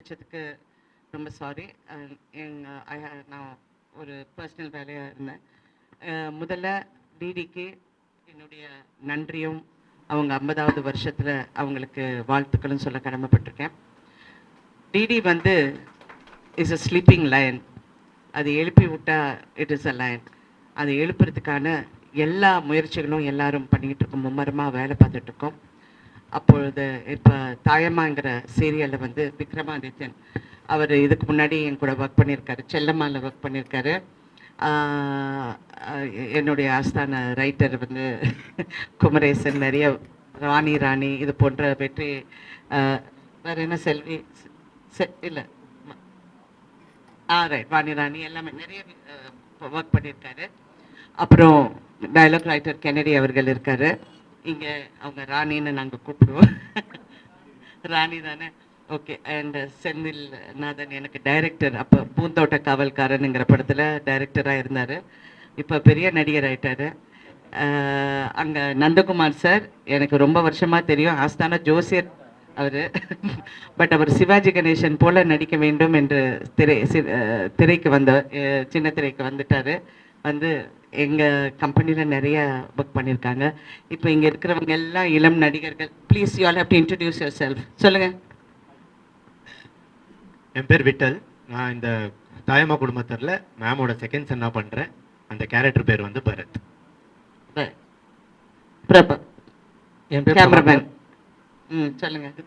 வச்சதுக்கு ரொம்ப சாரி. நான் ஒரு பர்சனல் வேலையாக இருந்தேன். முதல்ல டிடிக்கு என்னுடைய நன்றியும் அவங்க 50வது வருஷத்தில் அவங்களுக்கு வாழ்த்துக்களும் சொல்ல கடமைப்பட்டிருக்கேன். டிடி வந்து இஸ் அ ஸ்லீப்பிங் லயன். அது எழுப்பி விட்டா இட் இஸ் அ லயன். அதை எழுப்புறதுக்கான எல்லா முயற்சிகளும் எல்லாரும் பண்ணிக்கிட்டு இருக்கோம், மும்மரமாக வேலை பார்த்துட்ருக்கோம். அப்பொழுது இப்போ தாயம்மாங்கிற சீரியலில் வந்து விக்ரமாதித்யன் அவர் இதுக்கு முன்னாடி என் கூட ஒர்க் பண்ணியிருக்காரு, செல்லம்மாவில் ஒர்க் பண்ணியிருக்காரு. என்னுடைய ஆஸ்தான ரைட்டர் வந்து குமரேசன், நிறைய ராணி இது போன்ற வெற்றி, வேறு என்ன செல்வி இல்லை ரைட் ராணி எல்லாமே நிறைய ஒர்க் பண்ணியிருக்காரு. அப்புறம் டயலாக் ரைட்டர் கென்னடி அவர்கள் இருக்கார் இங்கே. அவங்க ராணின்னு நாங்கள் கூப்பிடுவோம். ராணி தானே? ஓகே. அண்ட் செந்தில் நாதன் எனக்கு டைரக்டர், அப்போ பூந்தோட்ட காவல்காரனுங்கிற படத்தில் டைரக்டராக இருந்தார். இப்போ பெரிய நடிகர் ஆகிட்டார். அங்கே நந்தகுமார் சார் எனக்கு ரொம்ப வருஷமாக தெரியும், ஆஸ்தான ஜோசியர் அவர். பட் அவர் சிவாஜி கணேசன் போல நடிக்க வேண்டும் என்று திரைக்கு வந்த சின்ன திரைக்கு வந்துட்டார். வந்து எங்கள் கம்பெனியில் நிறைய ஒர்க் பண்ணியிருக்காங்க. இப்போ இங்கே இருக்கிறவங்க எல்லாம் இளம் நடிகர்கள். Please you all have to introduce your self. சொல்லுங்கள். என் பேர் விட்டல். நான் இந்த தாயம்மா குடும்பத்தில் மேமோட செகண்ட் சன்னா பண்ணுறேன். அந்த கேரக்டர் பேர் வந்து பரத். பிரபா என் பேர் கேமராமேன். சொல்லுங்கள்.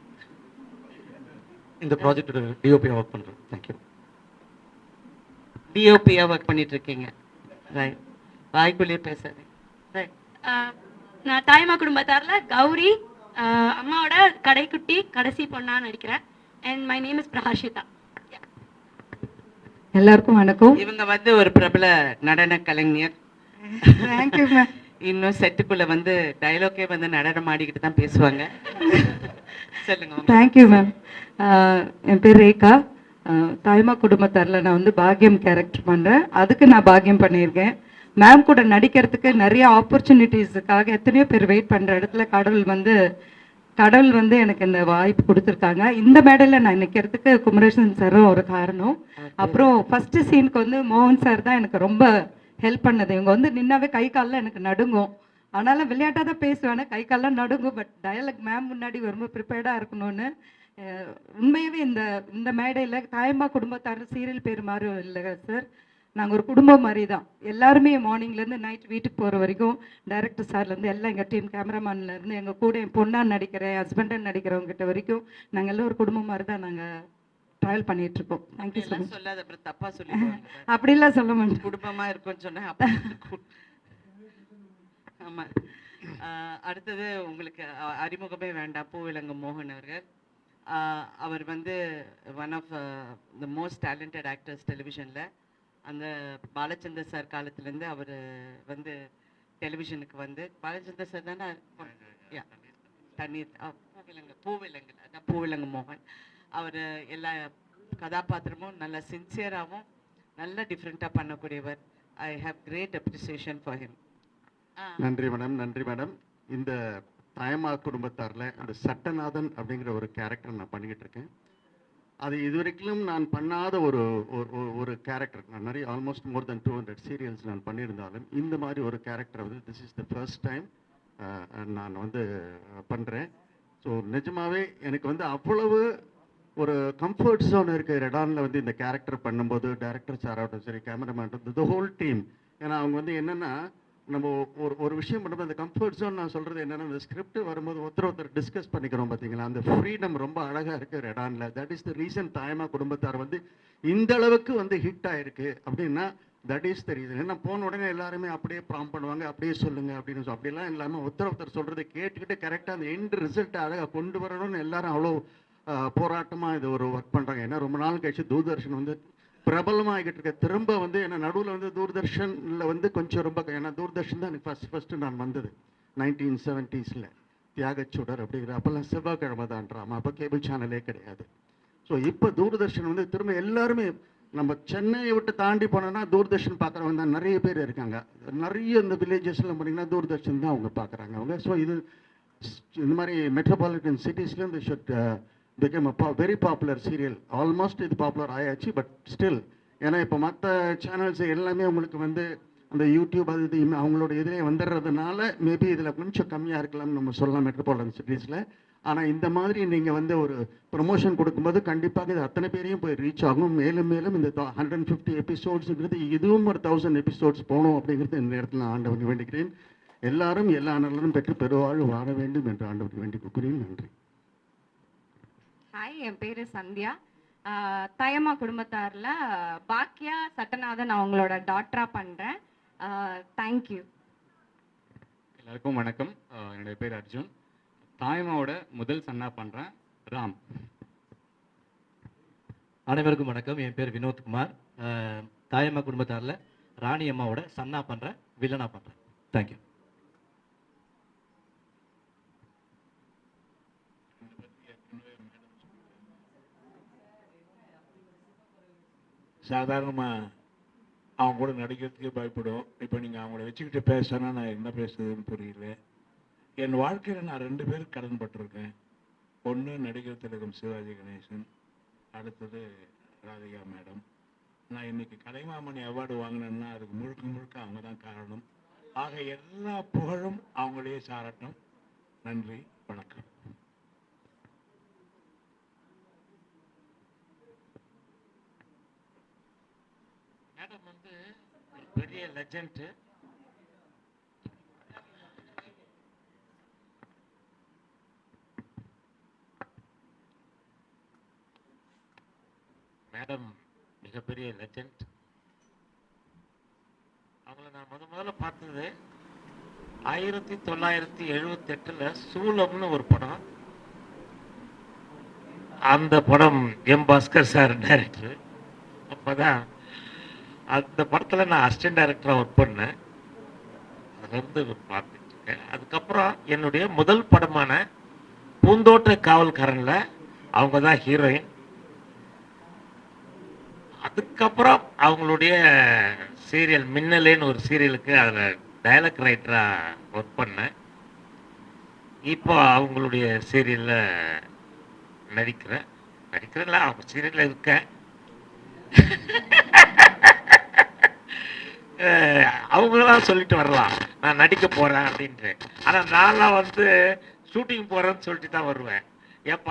இந்த ப்ராஜெக்டோட டிஓபியாக ஒர்க் பண்ணுறேன். தேங்க்யூ. டிஓபியாக ஒர்க் பண்ணிட்டு இருக்கீங்க. ரைட். வாய்க்குள்ளேயே பேசாதே. ரைட். நான் தாயம்மா குடும்பத்தாரில் கௌரி, அம்மாவோட கடைக்குட்டி கடைசி பொண்ணாக நடிக்கிறேன். And my name is Prakashitha. எல்லாருக்கும் வணக்கம். இவங்க வந்து ஒரு பிரபல நடன கலைஞர். Thank you ma'am. இன்னும் செட்டுக்குள்ளே வந்து டைலாக்கே வந்து நடனம் ஆடிக்கிட்டு தான் பேசுவாங்க. சொல்லுங்க. Thank you ma'am. என் பேர் ரேகா. தாய்மா குடும்பத்தாரில் நான் வந்து பாக்யம் கேரக்டர் பண்ணுறேன். அதுக்கு நான் பாக்யம் பண்ணியிருக்கேன். மேம் கூட நடிக்கிறதுக்கு நிறைய ஆப்பர்ச்சுனிட்டிஸுக்காக எத்தனையோ பேர் வெயிட் பண்ணுற இடத்துல கடவுள் வந்து எனக்கு இந்த வாய்ப்பு கொடுத்துருக்காங்க. இந்த மேடையில் நான் நிற்கிறதுக்கு குமரேசன் சாரும் ஒரு காரணம். அப்புறம் ஃபஸ்ட்டு சீனுக்கு வந்து மோகன் சார் தான் எனக்கு ரொம்ப ஹெல்ப் பண்ணது. இவங்க வந்து நின்னாவே கை காலில் எனக்கு நடுங்கும். ஆனாலும் விளையாட்டாக தான் பேசுவேன், கை காலெலாம் நடுங்கும். பட் டயலாக் மேம் முன்னாடி ரொம்ப ப்ரிப்பேர்டாக இருக்கணும்னு. உண்மையாகவே இந்த மேடையில் தாயம்மா குடும்பத்தார் சீரியல் பேர் மாதிரி இல்லை சார். நாங்கள் ஒரு குடும்பம் மாதிரி தான். எல்லாருமே மார்னிங்லேருந்து நைட் வீட்டுக்கு போகிற வரைக்கும் டைரக்டர் சார்லேருந்து எல்லாம் எங்கள் டீம் கேமராமேன்லேருந்து எங்கள் கூட என் பொண்ணாக நடிக்கிறேன், ஹஸ்பண்டாக நடிக்கிறவங்ககிட்ட வரைக்கும் நாங்கள் எல்லாம் ஒரு குடும்பம் மாதிரி தான் நாங்கள் ட்ராவல் பண்ணிகிட்ருக்கோம். Thank you so much. சொல்லாத, அப்புறம் தப்பாக சொல்லுவாங்க. அப்படிலாம் சொல்ல மாட்டேன். குடும்பமாக இருக்கும்னு சொன்னேன். அப்போ ஆமாம். அடுத்தது உங்களுக்கு அறிமுகமே வேண்டாம், பூவிலங்கு மோகன் அவர்கள். அவர் வந்து one of the most talented actors டெலிவிஷனில். அந்த பாலச்சந்தர் சார் காலத்துலேருந்து அவர் வந்து டெலிவிஷனுக்கு வந்து, பாலச்சந்தர் சார் தானே தண்ணீர் பூவிலங்கு அதான் பூவிலங்கு மோகன். அவர் எல்லா கதாபாத்திரமும் நல்ல சின்சியராகவும் நல்ல டிஃப்ரெண்ட்டாக பண்ணக்கூடியவர். I have great appreciation for him. நன்றி மேடம். நன்றி மேடம். இந்த தாயம்மா குடும்பத்தாரில் அந்த சட்டநாதன் அப்படிங்கிற ஒரு கேரக்டர் நான் பண்ணிக்கிட்டு இருக்கேன். அது இதுவரைக்கும் நான் பண்ணாத ஒரு கேரக்டர். நான் நிறைய ஆல்மோஸ்ட் மோர் தென் 200 சீரியல்ஸ் நான் பண்ணியிருந்தாலும் இந்த மாதிரி ஒரு கேரக்டர் வந்து this is the first time நான் வந்து பண்ணுறேன். ஸோ நிஜமாகவே எனக்கு வந்து அவ்வளவு ஒரு கம்ஃபர்ட் ஜோன் இருக்குது ரெடானில் வந்து இந்த கேரக்டர் பண்ணும்போது. டைரக்டர் சாராகட்டும் சரி, கேமராமேன், த ஹோல் டீம். ஏன்னா அவங்க வந்து என்னென்னா, நம்ம ஒரு விஷயம் பண்ணும்போது அந்த கம்ஃபர்ட் ஜோன் நான் சொல்கிறது என்னென்னா, இந்த ஸ்கிரிப்ட் வரும்போது ஒருத்தர் டிஸ்கஸ் பண்ணிக்கிறோம் பார்த்தீங்களா, அந்த ஃப்ரீடம் ரொம்ப அழகாக இருக்குது ரெடானில். தட் இஸ் த ரீசன் தாயம்மா குடும்பத்தார் வந்து இந்த அளவுக்கு வந்து ஹிட் ஆகிருக்கு அப்படின்னா தட் இஸ் த ரீசன். ஏன்னா போன உடனே எல்லாருமே அப்படியே ப்ராம் பண்ணுவாங்க, அப்படியே சொல்லுங்கள் அப்படின்னு அப்படிலாம் இல்லாமல் ஒருத்தர் சொல்கிறத கேட்டுக்கிட்டு கரெக்டாக அந்த எண்ட் ரிசல்ட்டை அழகாக கொண்டு வரணும்னு எல்லாரும் அவ்வளோ போராட்டமாக இது ஒரு ஒர்க் பண்ணுறாங்க. ஏன்னா ரொம்ப நாள் கழிச்சு தூர்தர்ஷன் வந்து பிரபலமாகிட்டு இருக்க. திரும்ப வந்து என்ன நடுவில் வந்து தூர்தர்ஷனில் வந்து கொஞ்சம் ரொம்ப, ஏன்னா தூர்தர்ஷன் தான் எனக்கு ஃபஸ்ட்டு நான் வந்தது 1970s தியாகச்சுடர் அப்படிங்கிற. அப்போல்லாம் செவ்வாய்க்கிழமை தான் ட்ராமா, அப்போ கேபிள் சேனலே கிடையாது. ஸோ இப்போ தூர்தர்ஷன் வந்து திரும்ப எல்லாருமே, நம்ம சென்னையை விட்டு தாண்டி போனோன்னா தூர்தர்ஷன் பார்க்குறவங்க தான் நிறைய பேர் இருக்காங்க. நிறைய இந்த வில்லேஜஸ்லாம் போனீங்கன்னா தூர்தர்ஷன் தான் அவங்க பார்க்குறாங்க அவங்க. ஸோ இது இந்த மாதிரி மெட்ரோபாலிட்டன் சிட்டிஸ்லேயும் the shoot became a very popular serial. Almost இது பாப்புலர் ஆயாச்சு, பட் ஸ்டில் ஏன்னா இப்போ மற்ற சேனல்ஸ் எல்லாமே உங்களுக்கு வந்து அந்த யூடியூப் அது இது அவங்களோட இதிலே வந்துடுறதுனால மேபி இதில் கொஞ்சம் கம்மியாக இருக்கலாம்னு நம்ம சொல்லலாம் மெட்ரோபாலிட்டன் சிட்டிஸில். ஆனால் இந்த மாதிரி நீங்கள் வந்து ஒரு ப்ரொமோஷன் கொடுக்கும்போது கண்டிப்பாக இது அத்தனை பேரையும் போய் ரீச் ஆகும். மேலும் மேலும் இந்த 150 எபிசோட்ஸுங்கிறது இதுவும் ஒரு 1000 எபிசோட்ஸ் போகணும் அப்படிங்கிறது இந்த இடத்துல நான் ஆண்டவனை வேண்டிக்கிறேன். எல்லாரும் எல்லா நலனும் பெற்று பெருவாழ்வு வாழ வேண்டும் என்று ஆண்டவனை வேண்டிக் கொள்கிறேன். நன்றி. ஹாய், என் பேர் சந்தியா. தாயம்மா குடும்பத்தாரில் பாக்கியா சட்டநாதன் அவங்களோட டாக்டராக பண்ணுறேன். தேங்க்யூ. எல்லாருக்கும் வணக்கம். என்னுடைய பேர் அர்ஜுன். தாயம்மாவோட முதல் சன்னா பண்ணுறேன், ராம். அனைவருக்கும் வணக்கம். என் பேர் வினோத்குமார். தாயம்மா குடும்பத்தாரில் ராணி அம்மாவோட சன்னா பண்ணுறேன், வில்லனா பண்ணுறேன். தேங்க்யூ. சாதாரணமாக அவங்க கூட நடிக்கிறதுக்கே பயப்படுவோம். இப்போ நீங்கள் அவங்கள வச்சுக்கிட்டு பேசுனா நான் என்ன பேசுறதுன்னு புரியல. என் வாழ்க்கையில் நான் 2 பேருக்கு கடன் பட்டிருக்கேன். ஒன்று நடிகர் திலகம் சிவாஜி கணேசன், அடுத்தது ராதிகா மேடம். நான் இன்னைக்கு கலைமாமணி அவார்டு வாங்கினேன்னா அதுக்கு முழுக்க முழுக்க அவங்க தான் காரணம். ஆக எல்லா புகழும் அவங்களே சாரட்டும். நன்றி, வணக்கம். மேடம் வந்து ஒரு பெரிய லெஜண்ட். மேடம் மிகப்பெரிய லெஜண்ட். அவங்கள நான் முதல்ல பார்த்தது 1978 சூலம்னு ஒரு படம். அந்த படம் எம் பாஸ்கர் சார் டைரக்டர். அப்போதான் அந்த படத்தில் நான் அசிஸ்டன்ட் டைரக்டராக ஒர்க் பண்ணேன். அதுலேருந்து பார்த்துட்டு இருக்கேன். அதுக்கப்புறம் என்னுடைய முதல் படமான பூந்தோட்ட காவல்காரனில் அவங்க தான் ஹீரோயின். அதுக்கப்புறம் அவங்களுடைய சீரியல் மின்னலேன்னு ஒரு சீரியலுக்கு அதில் டயலாக் ரைட்டராக ஒர்க் பண்ணேன். இப்போ அவங்களுடைய சீரியலில் நடிக்கிறேன்ல, அவங்க சீரியலில் இருக்கேன். அவங்களாம் சொல்லிட்டு வரலாம் நான் நடிக்க போகிறேன் அப்படின்ட்டு. ஆனால் நான்லாம் வந்து ஷூட்டிங் போகிறேன்னு சொல்லிட்டு தான் வருவேன். என்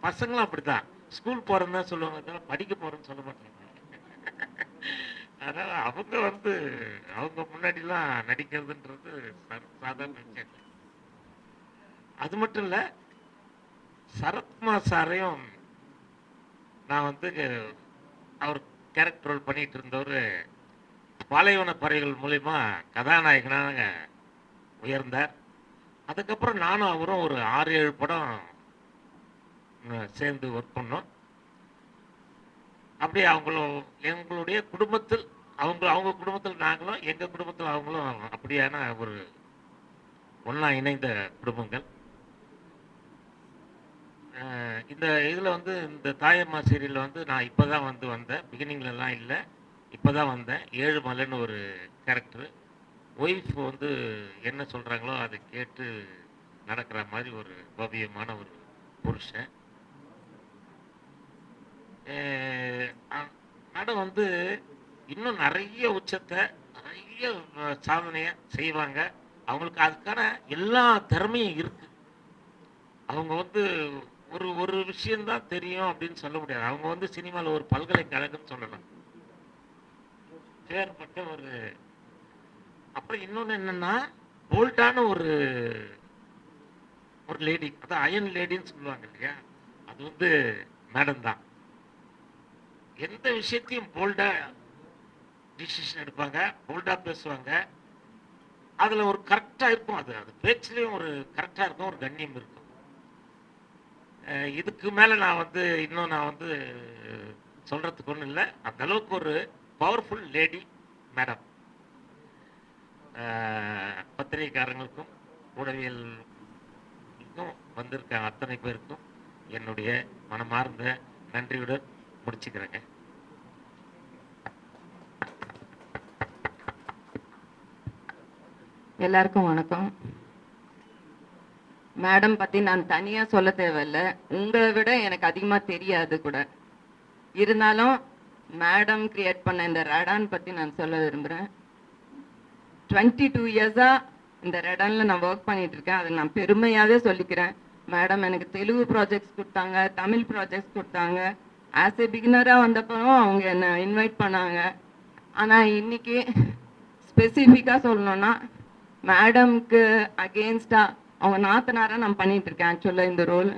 பசங்களும் அப்படி தான் ஸ்கூல் போகிறேன்னு தான் சொல்லுவாங்க, அதனால் படிக்க போகிறேன்னு சொல்ல மாட்டாங்க. அதனால் அவங்க வந்து அவங்க முன்னாடிலாம் நடிக்கிறதுன்றது சாதாரண விஷயம். அது மட்டும் இல்லை, சரத்குமார் சாரையும் நான் வந்து அவர் கேரக்டர் ரோல் பண்ணிகிட்டு இருந்தவர் பாலைவன பறவைகள் மூலிமா கதாநாயகனாக உயர்ந்தார். அதுக்கப்புறம் நானும் அவரும் ஒரு 6-7 படம் சேர்ந்து ஒர்க் பண்ணோம். அப்படியே எங்களுடைய குடும்பத்தில் அவங்க குடும்பத்தில் நாங்களும், எங்கள் குடும்பத்தில் அவங்களும் அப்படியான ஒரு ஒன்றா இணைந்த குடும்பங்கள். இந்த இதில் வந்து இந்த தாயம்மா சீரியலில் வந்து நான் இப்போ தான் வந்தேன். பிகினிங்லலாம் இல்லை, இப்போ தான் வந்தேன். ஏழுமலைன்னு ஒரு கேரக்டரு. ஒய்ஃப் வந்து என்ன சொல்கிறாங்களோ அதை கேட்டு நடக்கிற மாதிரி ஒரு பவ்யமான ஒரு புருஷன். மேடம் வந்து இன்னும் நிறைய உச்சத்தை, நிறைய சாதனையை செய்வாங்க. அவங்களுக்கு அதுக்கான எல்லா திறமையும் இருக்கு. அவங்க வந்து ஒரு விஷயம்தான் தெரியும் அப்படின்னு சொல்ல முடியாது. அவங்க வந்து சினிமாவில் ஒரு பல்கலைக்கழகம் சொல்லலாம், பேர்பட்ட ஒரு. அப்புறம் இன்னொன்று என்னன்னா, போல்டான ஒரு லேடி, அதான் அயன் லேடின்னு சொல்லுவாங்க இல்லையா, அது வந்து மேடம் தான். எந்த விஷயத்தையும் போல்டா டிசிஷன் எடுப்பாங்க, போல்டா பேசுவாங்க. அதில் ஒரு கரெக்டாக இருக்கும். அது பேச்சுலேயும் ஒரு கரெக்டாக இருக்கும், ஒரு கண்ணியம் இருக்கும். இதுக்கு மேலே நான் வந்து சொல்கிறதுக்கு ஒன்றும் இல்லை. அந்த அளவுக்கு ஒரு பவர்ஃபுல் லேடி மேடம். பத்திரிகைக்காரங்களுக்கும் ஊடகவியலுக்கும் வந்திருக்க அத்தனை பேருக்கும் என்னுடைய மனமார்ந்த நன்றியுடன் முடிச்சுக்கிறேங்க. எல்லாருக்கும் வணக்கம். மேடம் பற்றி நான் தனியாக சொல்ல தேவையில்ல, உங்களை விட எனக்கு அதிகமாக தெரியாது கூட. இருந்தாலும் மேடம் கிரியேட் பண்ண இந்த ரடான் பற்றி நான் சொல்ல விரும்புகிறேன். 22 இயர்ஸாக இந்த ரடானில் நான் ஒர்க் பண்ணிட்டு இருக்கேன். அதை நான் பெருமையாகவே சொல்லிக்கிறேன். மேடம் எனக்கு தெலுங்கு ப்ராஜெக்ட்ஸ் கொடுத்தாங்க, தமிழ் ப்ராஜெக்ட்ஸ் கொடுத்தாங்க. ஆஸ் ஏ பிகினராக வந்தப்பறம் அவங்க என்னை இன்வைட் பண்ணாங்க. ஆனால் இன்னைக்கு ஸ்பெசிஃபிக்காக சொல்லணுன்னா மேடம்க்கு அகெயின்ஸ்டாக அவங்க நாத்தனாராக நான் பண்ணிட்டு இருக்கேன். ஆக்சுவலாக இந்த ரோல்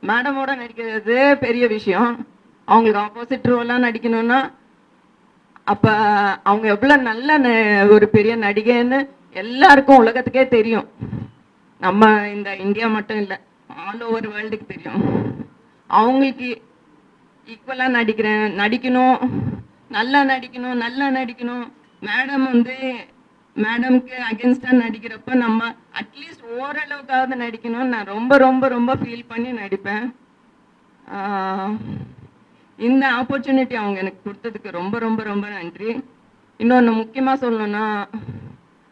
மேடமோட நடிக்கிறது பெரிய விஷயம். அவங்களுக்கு ஆப்போசிட் ரோலாக நடிக்கணும்னா அப்போ அவங்க எவ்வளோ நல்ல ஒரு பெரிய நடிகைன்னு எல்லாருக்கும் உலகத்துக்கே தெரியும். நம்ம இந்த இந்தியா மட்டும் இல்லை, ஆல் ஓவர் வேர்ல்டுக்கு தெரியும். அவங்களுக்கு ஈக்குவலாக நடிக்கணும், நல்லா நடிக்கணும். மேடம் வந்து மேடம்க்கு அகென்ஸ்டாக நடிக்கிறப்ப நம்ம அட்லீஸ்ட் ஓரளவுக்காவது நடிக்கணும்னு நான் ரொம்ப ரொம்ப ரொம்ப ஃபீல் பண்ணி நடிப்பேன். இந்த ஆப்பர்ச்சுனிட்டி அவங்க எனக்கு கொடுத்ததுக்கு ரொம்ப ரொம்ப ரொம்ப நன்றி. இன்னொன்று முக்கியமாக சொல்லணும்னா,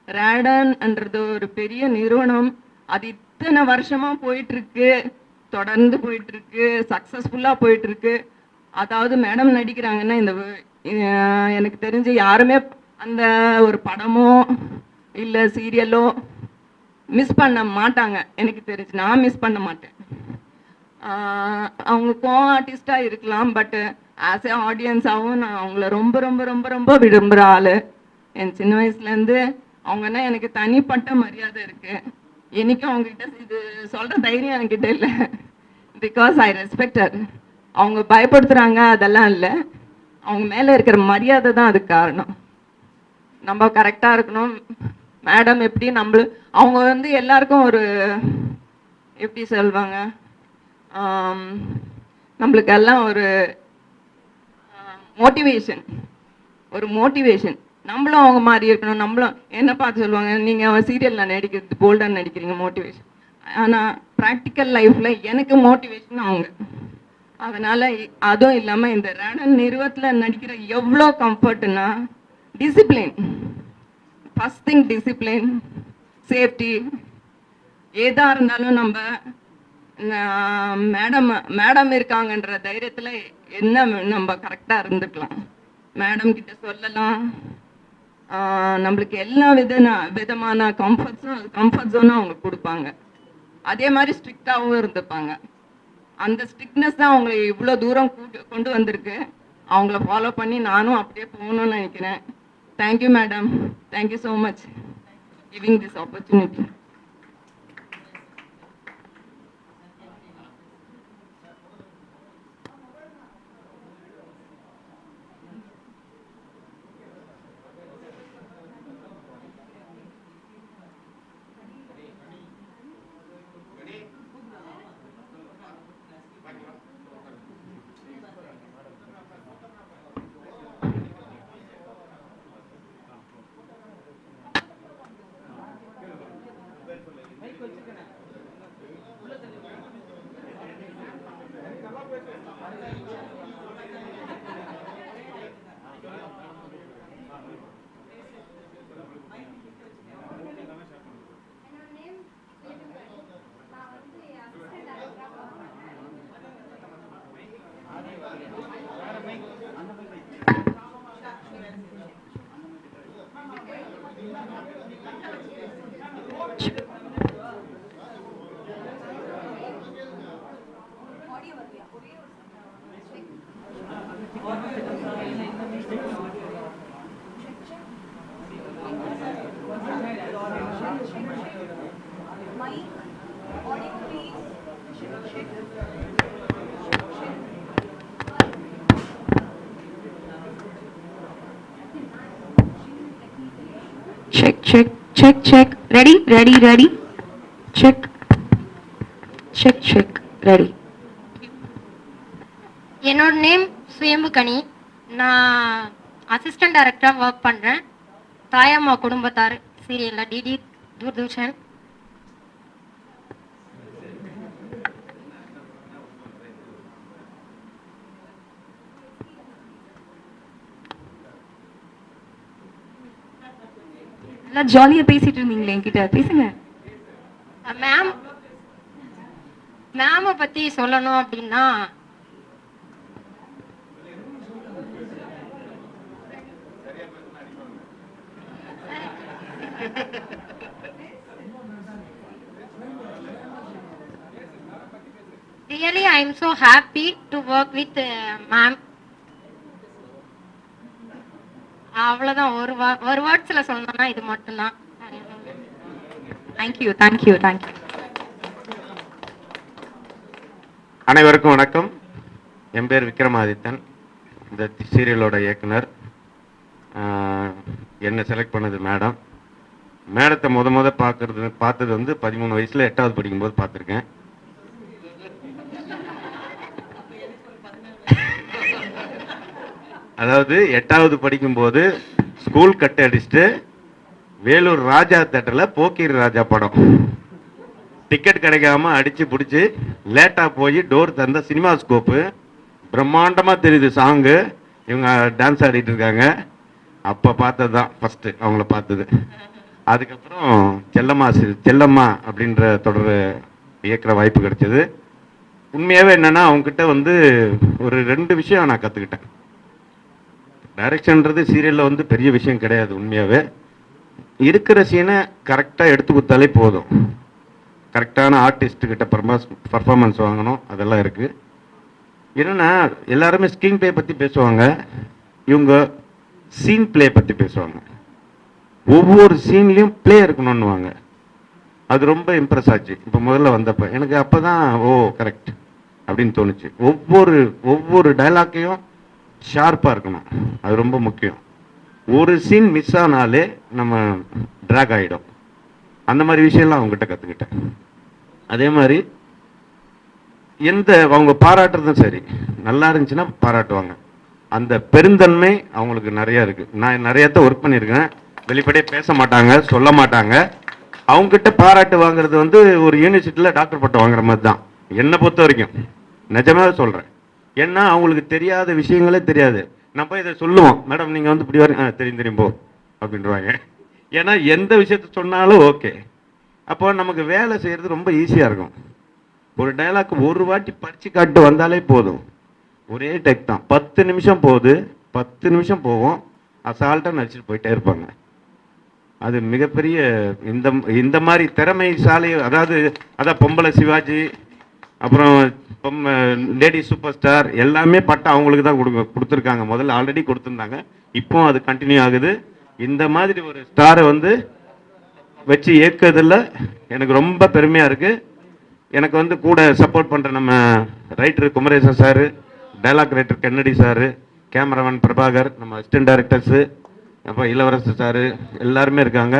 ரேடன்ன்றது ஒரு பெரிய நிறுவனம். அது இத்தனை வருஷமாக போயிட்டுருக்கு, தொடர்ந்து போயிட்டுருக்கு, சக்ஸஸ்ஃபுல்லாக போயிட்டுருக்கு. அதாவது மேடம் நடிக்கிறாங்கன்னா எனக்கு தெரிஞ்சு யாருமே அந்த ஒரு படமோ இல்லை சீரியலோ மிஸ் பண்ண மாட்டாங்க. எனக்கு தெரிஞ்சு நான் மிஸ் பண்ண மாட்டேன். அவங்க கோ ஆர்டிஸ்டாக இருக்கலாம், பட் ஆஸ் ஏ ஆடியன்ஸாகவும் நான் அவங்கள ரொம்ப ரொம்ப ரொம்ப ரொம்ப விரும்புகிற ஆள். என் சின்ன வயசுலேருந்து அவங்கன்னா எனக்கு தனிப்பட்ட மரியாதை இருக்குது. என்றைக்கும் அவங்ககிட்ட இது சொல்கிற தைரியம் என்கிட்ட இல்லை. Because I respecter. அவங்க பயப்படுத்துகிறாங்க அதெல்லாம் இல்லை, அவங்க மேலே இருக்கிற மரியாதை தான் அதுக்கு காரணம். நம்ம கரெக்டாக இருக்கணும். மேடம் எப்படி அவங்க வந்து எல்லாருக்கும் ஒரு எப்படி சொல்வாங்க, நம்மளுக்கு எல்லாம் ஒரு மோட்டிவேஷன். நம்மளும் அவங்க மாதிரி இருக்கணும். நம்மளும் என்ன பார்த்து சொல்லுவாங்க, நீங்கள் சீரியலில் நடிக்கிறது போல்டாக நடிக்கிறீங்க, மோட்டிவேஷன். ஆனால் ப்ராக்டிக்கல் லைஃப்பில் எனக்கு மோட்டிவேஷன் அவங்க. அதனால் அதுவும் இல்லாமல் இந்த ரேடன் நிறுவனத்தில் நடிக்கிற எவ்வளோ கம்ஃபர்ட்னா discipline. First thing discipline, safety. ஏதாக இருந்தாலும் நம்ம மேடம் இருக்காங்கன்ற தைரியத்தில் என்ன நம்ம கரெக்டாக இருந்துக்கலாம். மேடம் கிட்ட சொல்லலாம். நம்மளுக்கு எல்லா விதமான கம்ஃபர்ட் ஜோனும் அவங்க கொடுப்பாங்க. அதே மாதிரி ஸ்ட்ரிக்டாகவும் இருந்துப்பாங்க. அந்த ஸ்ட்ரிக்ட்னஸ் தான் அவங்களை இவ்வளோ தூரம் கொண்டு வந்திருக்கு. அவங்கள ஃபாலோ பண்ணி நானும் அப்படியே போகணும்னு நினைக்கிறேன். Thank you madam, thank you so much giving this opportunity. Check. Ready. Check. Ready. என்னோட நேம் சுயம்புகனி. நான் அசிஸ்டன்ட் டைரக்டராக ஒர்க் பண்ணுறேன். தாயம்மா குடும்பத்தார் சீரியலில் டிடி தூர்தர்ஷன். எல்லாம் ஜாலியாக பேசிட்டு இருந்தீங்களே, என்கிட்ட பேசுங்க. பற்றி சொல்லணும் அப்படின்னா really I am so happy to work with ma'am. அவ்வளோதான் ஒரு வேர்ட்ஸில் சொல்லணும்னா இது மட்டும்தான். Thank you thank you thank you. அனைவருக்கும் வணக்கம். என் பேர் விக்ரமாதித்தன், இந்த சீரியலோட இயக்குனர். என்னை செலக்ட் பண்ணது மேடம். மேடத்தை பார்த்தது வந்து 13 வயசில் 8வது படிக்கும்போது பார்த்துருக்கேன். அதாவது 8வது படிக்கும்போது ஸ்கூல் கட் அடிச்சுட்டு வேலூர் ராஜா தேட்டரில் போக்கீர் ராஜா படம் டிக்கெட் கிடைக்காம அடித்து பிடிச்சி லேட்டாக போய் டோர் தந்த சினிமா ஸ்கோப்பு பிரம்மாண்டமாக தெரியுது. சாங்கு இவங்க டான்ஸ் ஆடிட்டு இருக்காங்க. அப்போ பார்த்தது தான் ஃபஸ்ட்டு அவங்கள பார்த்தது. அதுக்கப்புறம் செல்லம்மா அப்படின்ற தொடர் இயக்குற வாய்ப்பு கிடைச்சது. உண்மையாகவே என்னென்னா அவங்கக்கிட்ட வந்து ஒரு 2 விஷயம் நான் கற்றுக்கிட்டேன். டைரக்ஷன்றது சீரியலில் வந்து பெரிய விஷயம் கிடையாது. உண்மையாகவே இருக்கிற சீனை கரெக்டாக எடுத்து கொடுத்தாலே போதும். கரெக்டான ஆர்டிஸ்ட்டுக்கிட்ட பர்ஃபார்மன்ஸ் வாங்கணும், அதெல்லாம் இருக்குது. என்னென்னா எல்லாருமே ஸ்க்ரீன் ப்ளே பற்றி பேசுவாங்க, இவங்க சீன் ப்ளே பற்றி பேசுவாங்க. ஒவ்வொரு சீன்லேயும் ப்ளே இருக்கணும்னுவாங்க. அது ரொம்ப இம்ப்ரெஸ் ஆச்சு இப்போ முதல்ல வந்தப்போ. எனக்கு அப்போ தான் கரெக்ட் அப்படின்னு தோணுச்சு. ஒவ்வொரு டைலாக்கையும் ஷார்ப்பாக இருக்கணும், அது ரொம்ப முக்கியம். ஒரு சீன் மிஸ் ஆனாலே நம்ம ட்ராக் ஆகிடும். அந்த மாதிரி விஷயம்லாம் அவங்ககிட்ட கற்றுக்கிட்டேன். அதே மாதிரி அவங்க பாராட்டுறதும் சரி, நல்லா இருந்துச்சுன்னா பாராட்டுவாங்க. அந்த பெருந்தன்மை அவங்களுக்கு நிறையா இருக்குது. நான் நிறையாத்த ஒர்க் பண்ணியிருக்கேன். வெளிப்படையாக பேச மாட்டாங்க, சொல்ல மாட்டாங்க. அவங்ககிட்ட பாராட்டு வாங்குறது வந்து ஒரு யூனிவர்சிட்டியில் டாக்டர் பட்டம் வாங்குற மாதிரி தான் என்னை பொறுத்த வரைக்கும். நிஜமாக சொல்கிறேன். ஏன்னா அவங்களுக்கு தெரியாத விஷயங்களே தெரியாது. நம்ம இதை சொல்லுவோம், மேடம் நீங்கள் வந்து இப்படி வரீங்க, தெரியும் போ அப்படின்றவாங்க. ஏன்னா எந்த விஷயத்த சொன்னாலும் ஓகே. அப்போ நமக்கு வேலை செய்கிறது ரொம்ப ஈஸியாக இருக்கும். ஒரு டைலாக் ஒரு வாட்டி படித்து காட்டு வந்தாலே போதும். ஒரே டெக் தான், 10 நிமிஷம் போகுது, 10 நிமிஷம் போகும், அசால்ட்டாக நடிச்சுட்டு போயிட்டே இருப்பாங்க. அது மிகப்பெரிய இந்த மாதிரி திறமைசாலி, அதான் பொம்பளை சிவாஜி, அப்புறம் லேடி சூப்பர் ஸ்டார் எல்லாமே பட்டம் அவங்களுக்கு தான் கொடுத்துருக்காங்க. முதல்ல ஆல்ரெடி கொடுத்துருந்தாங்க, இப்போ அது கண்டினியூ ஆகுது. இந்த மாதிரி ஒரு ஸ்டாரை வந்து வச்சு இயக்குறதுல எனக்கு ரொம்ப பெருமையாக இருக்குது. எனக்கு வந்து கூட சப்போர்ட் பண்ணுற நம்ம writer Kumaresan sir, dialogue writer Kennedy sir, cameraman Prabhakar, நம்ம அசிஸ்டன்ட் டைரக்டர்ஸு, அப்புறம் இளவரசர் சார் எல்லாருமே இருக்காங்க.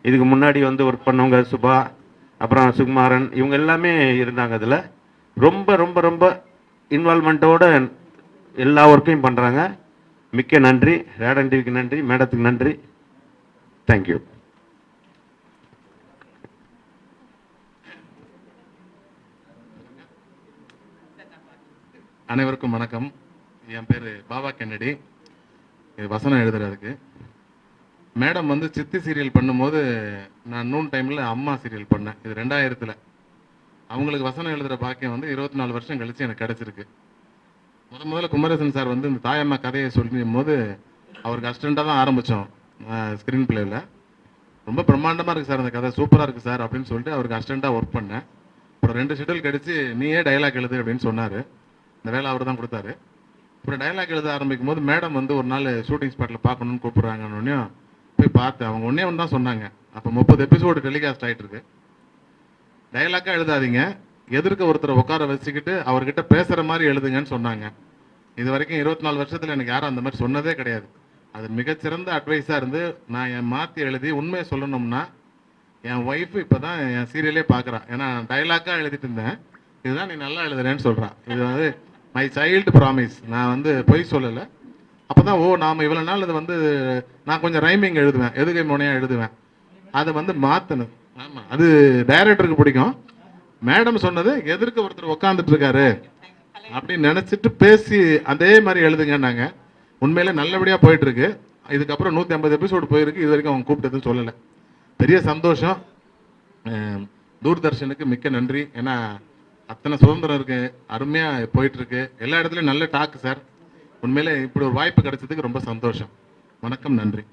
இதுக்கு முன்னாடி வந்து ஒர்க் பண்ணவங்க சுபா, அப்புறம் சுகுமாரன், இவங்க எல்லாமே இருந்தாங்க. அதில் ரொம்ப ரொம்ப ரொம்ப இன்வால்மெண்ட்டோட எல்லா ஒர்க்கையும் பண்ணுறாங்க. மிக்க நன்றி. ரேடன் டிவிக்கு நன்றி, மேடத்துக்கு நன்றி. தேங்க்யூ. அனைவருக்கும் வணக்கம். என் பேர் பாபா கென்னடி. இது வசனம் எழுதுறதுக்கு. மேடம் வந்து சித்தி சீரியல் பண்ணும்போது நான் நூன் டைமில் அம்மா சீரியல் பண்ணேன். இது 2000. அவங்களுக்கு வசனம் எழுதுகிற பாக்கியம் வந்து 24 வருஷம் கழித்து எனக்கு கிடச்சிருக்கு. முதல்ல குமரேசன் சார் வந்து இந்த தாயம்மா கதையை சொல்லும் போது அவருக்கு அசிஸ்டண்ட்டாக தான் ஆரம்பித்தோம் ஸ்க்ரீன் பிளேயில். ரொம்ப பிரம்மாண்டமாக இருக்குது சார், அந்த கதை சூப்பராக இருக்குது சார் அப்படின்னு சொல்லிட்டு அவருக்கு அசிஸ்டண்ட்டாக ஒர்க் பண்ணேன். அப்புறம் 2 ஷெட்யூல் கிடச்சி நீயே டைலாக் எழுது அப்படின்னு சொன்னார். இந்த வேலை அவர் தான் கொடுத்தாரு. அப்புறம் டைலாக் எழுத ஆரம்பிக்கும் போது மேடம் வந்து ஒரு நாள் ஷூட்டிங் ஸ்பாட்டில் பார்க்கணுன்னு கூப்பிட்றாங்கன்னு போய் பார்த்தேன். அவங்க ஒன்றே ஒன்று தான் சொன்னாங்க. அப்போ 30 எபிசோடு டெலிகாஸ்ட் ஆகிட்டு இருக்கு. டைலாக்காக எழுதாதீங்க, எதிர்க்க ஒருத்தரை உட்கார வச்சுக்கிட்டு அவர்கிட்ட பேசுகிற மாதிரி எழுதுங்கன்னு சொன்னாங்க. இது வரைக்கும் 24 வருஷத்தில் எனக்கு யாரும் அந்த மாதிரி சொன்னதே கிடையாது. அது மிகச்சிறந்த அட்வைஸாக இருந்து நான் என் மாற்றி எழுதி உண்மையை சொல்லணும்னா என் ஒய்ஃபு இப்போ தான் என் சீரியலே பார்க்குறான். ஏன்னா டைலாக்காக எழுதிட்டு இருந்தேன், இதுதான் நீ நல்லா எழுதுறேன்னு சொல்கிறான். இது வந்து மை சைல்டு ப்ராமிஸ். நான் வந்து பொய் சொல்லலை. அப்போ தான் நாம் இவ்வளோ நாள் இது வந்து நான் கொஞ்சம் ரைமிங் எழுதுவேன், எதுகை முனையாக எழுதுவேன். அதை வந்து மாற்றணும். ஆமாம், அது டைரக்டருக்கு பிடிக்கும். மேடம் சொன்னது எதிர்க்க ஒருத்தர் உட்காந்துட்டு இருக்காரு அப்படின்னு நினச்சிட்டு பேசி அதே மாதிரி எழுதுங்கன்னாங்க. உண்மையிலே நல்லபடியாக போயிட்டுருக்கு. இதுக்கப்புறம் 150 எபிசோடு போயிருக்கு. இது வரைக்கும் அவங்க கூப்பிட்டதுன்னு சொல்லலை. பெரிய சந்தோஷம். தூர்தர்ஷனுக்கு மிக்க நன்றி. ஏன்னா அத்தனை சுதந்திரம் இருக்கு, அருமையா போயிட்டு இருக்கு, எல்லா இடத்துலயும் நல்ல டாக் சார். உண்மையிலே இப்படி ஒரு வாய்ப்பு கிடைச்சதுக்கு ரொம்ப சந்தோஷம். வணக்கம், நன்றி.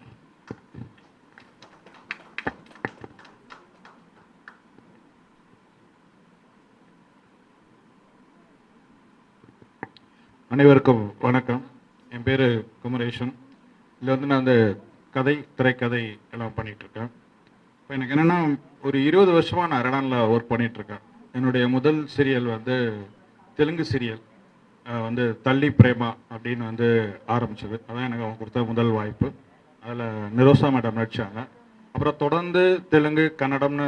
அனைவருக்கும் வணக்கம். என் பேர் குமரேஷன். இதில் வந்து நான் அந்த கதை, திரைக்கதை எல்லாம் பண்ணிகிட்ருக்கேன். இப்போ எனக்கு என்னென்னா, ஒரு 20 வருஷமாக நான் ரெடானில் ஒர்க் பண்ணிகிட்ருக்கேன். என்னுடைய முதல் சீரியல் வந்து தெலுங்கு சீரியல் வந்து தள்ளி பிரேமா அப்படின்னு வந்து ஆரம்பிச்சது. அதான் எனக்கு அவங்க கொடுத்த முதல் வாய்ப்பு. அதில் நிரோசா மேடம் நடித்தாங்க. அப்புறம் தொடர்ந்து தெலுங்கு, கன்னடம்னு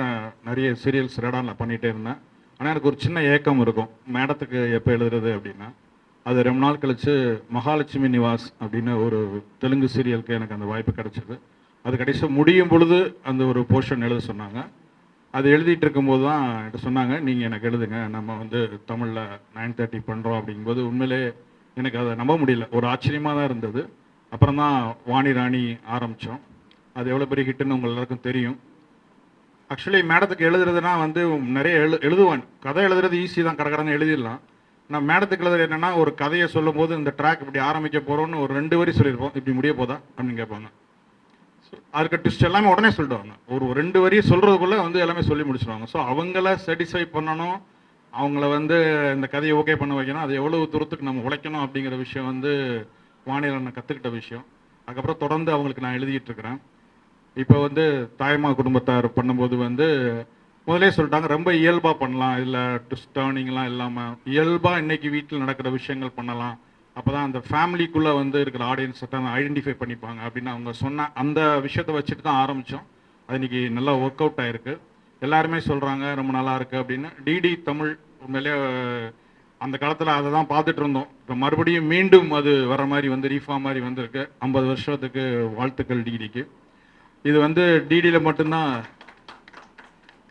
நிறைய சீரியல்ஸ் ரெடானில் பண்ணிகிட்டே இருந்தேன். ஆனால் எனக்கு ஒரு சின்ன ஏக்கம் இருக்கும், மேடத்துக்கு எப்போ எழுதுறது அப்படின்னா. அது ரொம்ப நாள் கழித்து மகாலட்சுமி நிவாஸ் அப்படின்னு ஒரு தெலுங்கு சீரியலுக்கு எனக்கு அந்த வாய்ப்பு கிடச்சிது. அது கடைசி முடியும் பொழுது அந்த ஒரு போர்ஷன் எழுத சொன்னாங்க. அது எழுதிட்டு இருக்கும்போது தான் என்கிட்ட சொன்னாங்க, நீங்கள் எனக்கு எழுதுங்க, நம்ம வந்து தமிழில் 9:30 பண்ணுறோம் அப்படிங்கும்போது உண்மையிலே எனக்கு அதை நம்ப முடியல. ஒரு ஆச்சரியமாக தான் இருந்தது. அப்புறம் தான் வாணி ராணி ஆரம்பித்தோம். அது எவ்வளோ பெரிய ஹிட்டுன்னு உங்கள் எல்லாருக்கும் தெரியும். ஆக்சுவலி மேடத்துக்கு எழுதுறதுனா வந்து நிறைய எழுதுவேன். கதை எழுதுறது ஈஸி தான், கடற்கடன்னு எழுதிடலாம். நான் மேடத்துக்கு எழுதுறது என்னென்னா, ஒரு கதையை சொல்லும் போது இந்த ட்ராக் இப்படி ஆரம்பிக்க போகிறோன்னு ஒரு 2 வரி சொல்லியிருப்போம், இப்படி முடிய போதா அப்படின்னு கேட்பாங்க. அதுக்கு ட்விஸ்ட் எல்லாமே உடனே சொல்லிடுவாங்க. ஒரு 2 வரி சொல்கிறதுக்குள்ளே வந்து எல்லாமே சொல்லி முடிச்சிடுவாங்க. ஸோ அவங்கள சாட்டிஸ்ஃபை பண்ணணும், அவங்கள வந்து இந்த கதையை ஓகே பண்ண வைக்கணும், அது எவ்வளோ தூரத்துக்கு நம்ம உழைக்கணும் அப்படிங்கிற விஷயம் வந்து வானிலை நான் கற்றுக்கிட்ட விஷயம். அதுக்கப்புறம் தொடர்ந்து அவங்களுக்கு நான் எழுதிட்டு இருக்கிறேன். இப்போ வந்து தாய்மா குடும்பத்தார் பண்ணும்போது வந்து முதலே சொல்லிட்டாங்க, ரொம்ப இயல்பாக பண்ணலாம், இல்லை ட்விஸ்ட் டர்னிங்லாம் இல்லாமல் இயல்பாக இன்றைக்கி வீட்டில் நடக்கிற விஷயங்கள் பண்ணலாம். அப்போ தான் அந்த ஃபேமிலிக்குள்ளே வந்து இருக்கிற ஆடியன்ஸை தான் ஐடென்டிஃபை பண்ணிப்பாங்க அப்படின்னு அவங்க சொன்ன அந்த விஷயத்தை வச்சுட்டு தான் ஆரம்பித்தோம். அது இன்றைக்கி நல்லா ஒர்க் அவுட் ஆகிருக்கு. எல்லாருமே சொல்கிறாங்க ரொம்ப நல்லா இருக்குது அப்படின்னு. டிடி தமிழ் உண்மையிலே அந்த காலத்தில் அதை தான் பார்த்துட்டு இருந்தோம். இப்போ மறுபடியும் மீண்டும் அது வர மாதிரி வந்து ரீஃபார்ம் மாதிரி வந்திருக்கு. 50 வருஷத்துக்கு வாழ்த்துக்கள் டிடிக்கு. இது வந்து டிடியில் மட்டும்தான்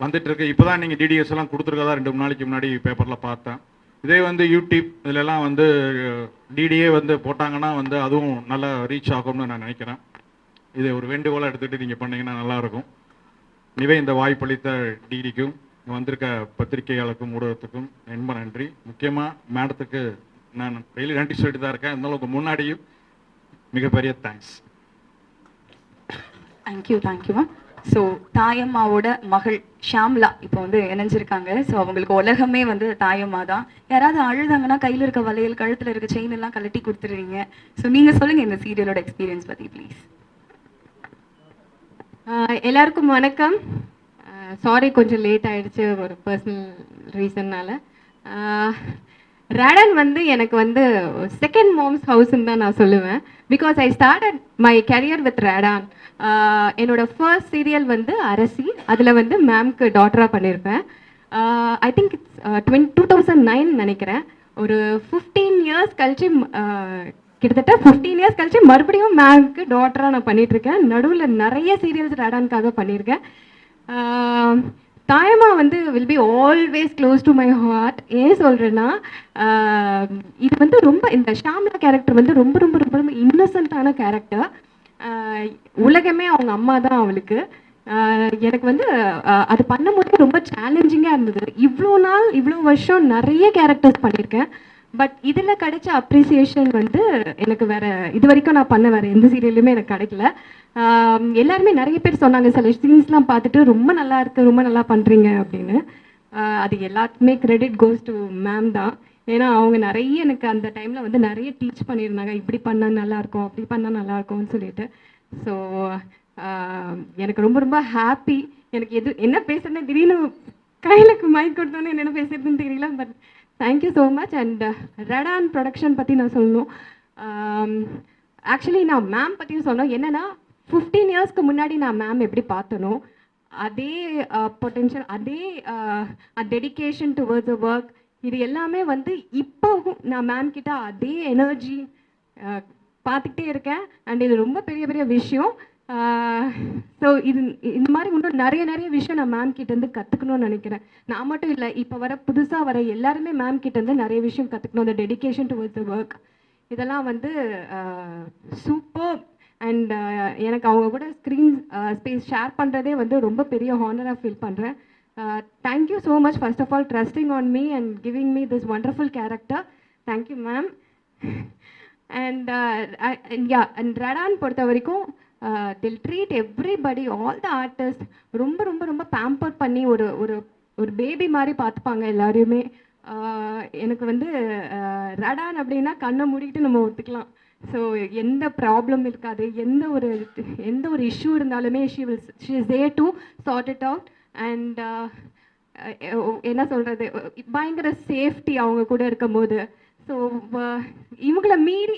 வந்துட்டுருக்கு. இப்போ தான் நீங்கள் டிடிஎஸ் எல்லாம் கொடுத்துருக்கதா 2 நாளைக்கு முன்னாடி பேப்பரில் பார்த்தேன். இதே வந்து யூடியூப் இதிலெல்லாம் வந்து டிடியே வந்து போட்டாங்கன்னா வந்து அதுவும் நல்லா ரீச் ஆகும்னு நான் நினைக்கிறேன். இதை ஒரு வேண்டுகோளாக எடுத்துகிட்டு நீங்கள் பண்ணிங்கன்னா நல்லாயிருக்கும். இனிவே இந்த வாய்ப்பளித்த டிடிக்கும் வந்திருக்க பத்திரிகையாளருக்கும் ஊடகத்துக்கும் ரொம்ப நன்றி. முக்கியமாக மேடத்துக்கு நான் டெய்லி நன்றி சொல்லிட்டு தான் இருக்கேன். இருந்தாலும் உங்கள் முன்னாடியும் மிகப்பெரிய தேங்க்ஸ். தேங்க்யூ. ஸோ தாயம்மாவோட மகள் ஷாம்லா இப்போ வந்து இணைஞ்சிருக்காங்க. ஸோ அவங்களுக்கு உலகமே வந்து தாயம்மா தான். யாராவது அழுதாங்கன்னா கையில் இருக்க வளையல், கழுத்தில் இருக்க செயின் எல்லாம் கழட்டி கொடுத்துருவீங்க. ஸோ நீங்கள் சொல்லுங்கள் இந்த சீரியலோட எக்ஸ்பீரியன்ஸ் பற்றி ப்ளீஸ். எல்லாருக்கும் வணக்கம். சாரி கொஞ்சம் லேட் ஆகிடுச்சு ஒரு பர்சனல் ரீசன்னால். ரேடன் வந்து எனக்கு வந்து செகண்ட் மாம்ஸ் ஹவுஸ்ன்னு தான் நான் சொல்லுவேன். Because I started my career with Radon. என்னோட ஃபர்ஸ்ட் சீரியல் வந்து அரசி. அதில் வந்து மேம்க்கு டாட்டராக பண்ணியிருப்பேன். ஐ திங்க் இட்ஸ் 2009 நினைக்கிறேன். ஒரு 15 இயர்ஸ் கழிச்சு, கிட்டத்தட்ட 15 இயர்ஸ் கழிச்சு மறுபடியும் மேம்க்கு டாட்டராக நான் பண்ணிகிட்ருக்கேன். நடுவில் நிறைய சீரியல்ஸ் ரேடானுக்காக பண்ணியிருக்கேன். தாயம்மா வந்து will be always close to my heart. ஏன் சொல்கிறேன்னா, இது வந்து ரொம்ப இந்த ஷாம்லா கேரக்டர் வந்து ரொம்ப ரொம்ப ரொம்ப ரொம்ப இன்னசென்ட்டான கேரக்டர். உலகமே அவங்க அம்மா தான் அவளுக்கு. எனக்கு வந்து அது பண்ணும்போது ரொம்ப சேலஞ்சிங்காக இருந்தது. இவ்வளோ நாள் இவ்வளோ வருஷம் நிறைய கேரக்டர்ஸ் பண்ணியிருக்கேன். பட் இதில் கிடைச்ச அப்ரிசியேஷன் வந்து எனக்கு வேறு இது வரைக்கும் நான் பண்ண வேறு எந்த சீரியல்லையுமே எனக்கு கிடைக்கல. எல்லாருமே நிறைய பேர் சொன்னாங்க, சில சீன்ஸ்லாம் பார்த்துட்டு ரொம்ப நல்லா இருக்குது, ரொம்ப நல்லா பண்ணுறீங்க அப்படின்னு. அது எல்லாத்துக்குமே கிரெடிட் கோஸ் டு மேம் தான். ஏன்னா அவங்க நிறைய எனக்கு அந்த டைமில் வந்து நிறைய டீச் பண்ணியிருந்தாங்க, இப்படி பண்ணால் நல்லாயிருக்கும், அப்படி பண்ணால் நல்லாயிருக்கும்னு சொல்லிட்டு. ஸோ எனக்கு ரொம்ப ரொம்ப ஹாப்பி. எனக்கு என்ன பேசுறதுன்னு திடீர்னு கையில் மைக் கொடுத்தோன்னே என்ன பேசுறதுன்னு தெரியல. But thank you so much. And Radaan production பற்றி நான் சொல்லணும். ஆக்சுவலி நான் மேம் பற்றியும் சொன்னோம். என்னென்னா 15 இயர்ஸ்க்கு முன்னாடி நான் மேம் எப்படி பார்த்தனோ அதே பொட்டென்ஷியல், அதே டெடிக்கேஷன் டுவர்ட்ஸ் அ ஒர்க், இது எல்லாமே வந்து இப்போவும் நான் மேம் கிட்ட அதே எனர்ஜி பார்த்துக்கிட்டே இருக்கேன். அண்ட் இது ரொம்ப பெரிய பெரிய விஷயம். ஸோ இந்த மாதிரி இன்னும் நிறைய நிறைய விஷயம் நான் மேம் கிட்டேருந்து கற்றுக்கணும்னு நினைக்கிறேன். நான் மட்டும் இல்லை, இப்போ வர புதுசாக வர எல்லாருமே மேம் கிட்டேருந்து நிறைய விஷயம் கற்றுக்கணும். அந்த டெடிக்கேஷன் டுவர்ட்ஸ் த ஒர்க் இதெல்லாம் வந்து சூப்பர். அண்ட் எனக்கு அவங்க கூட ஸ்க்ரீன் ஸ்பேஸ் ஷேர் பண்ணுறதே வந்து ரொம்ப பெரிய ஹானராக ஃபீல் பண்ணுறேன். Thank you so much first of all trusting on me and giving me this wonderful character. Thank you ma'am. And and Radaan பொறுத்த வரைக்கும் they'll treat everybody, all the artist ரொம்ப ரொம்ப ரொம்ப பேம்பர் பண்ணி ஒரு ஒரு ஒரு பேபி மாதிரி பார்த்துப்பாங்க எல்லாரையுமே. எனக்கு வந்து ரடான் அப்படின்னா கண்ணை மூடிக்கிட்டு நம்ம ஒத்துக்கலாம். ஸோ எந்த ப்ராப்ளம் இருக்காது, எந்த ஒரு இஷ்யூ இருந்தாலுமே she is there to sort it out. And என்ன சொல்கிறது, பயங்கர சேஃப்டி அவங்க கூட இருக்கும்போது. ஸோ இவங்கள மீறி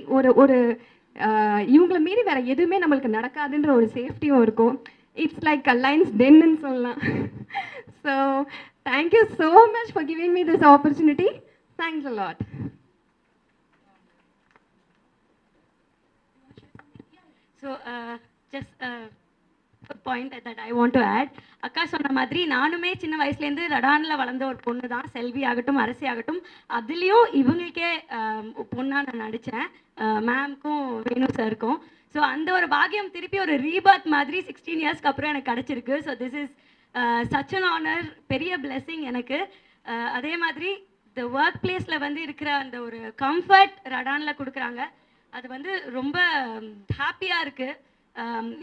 இவங்கள மீறி வேற எதுவுமே நம்மளுக்கு நடக்காதுன்ற ஒரு சேஃப்டியும் இருக்கும். இட்ஸ் லைக் அ லைன்ஸ் டென்னு சொல்லலாம். So thank you so much for giving me this opportunity. Thanks a lot. So just point that I want to add. அக்கா சொன்ன மாதிரி நானுமே சின்ன வயசுலேருந்து ரடானில் வளர்ந்த ஒரு பொண்ணு தான். செல்வி ஆகட்டும், அரசி ஆகட்டும், அதுலேயும் இவங்களுக்கே பொண்ணாக நான் நடித்தேன், மேம்க்கும் வேணு சாருக்கும். ஸோ அந்த ஒரு பாக்கியம் திருப்பி ஒரு ரீபர்த் மாதிரி 16 இயர்ஸ்க்கு அப்புறம் எனக்கு கிடச்சிருக்கு. So this is such an honour, பெரிய பிளெஸ்ஸிங் எனக்கு. அதே மாதிரி இந்த ஒர்க் பிளேஸில் வந்து இருக்கிற அந்த ஒரு கம்ஃபர்ட் ரடானில் கொடுக்குறாங்க. அது வந்து ரொம்ப ஹாப்பியாக இருக்குது.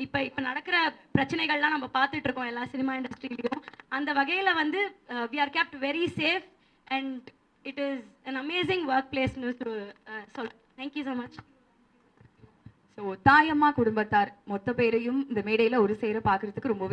இப்போ நடக்கிற பிரச்சனைகள்லாம் நம்ம பார்த்துட்டு இருக்கோம் எல்லா சினிமா இண்டஸ்ட்ரியிலையும். அந்த வகையில் வந்து we are kept very safe and it is an amazing work பிளேஸ்னு சொல்ல. Thank you so much. ஸோ தாயம்மா குடும்பத்தார் மொத்த பேரையும் இந்த மேடையில் ஒரு சேர பார்க்குறதுக்கு ரொம்பவே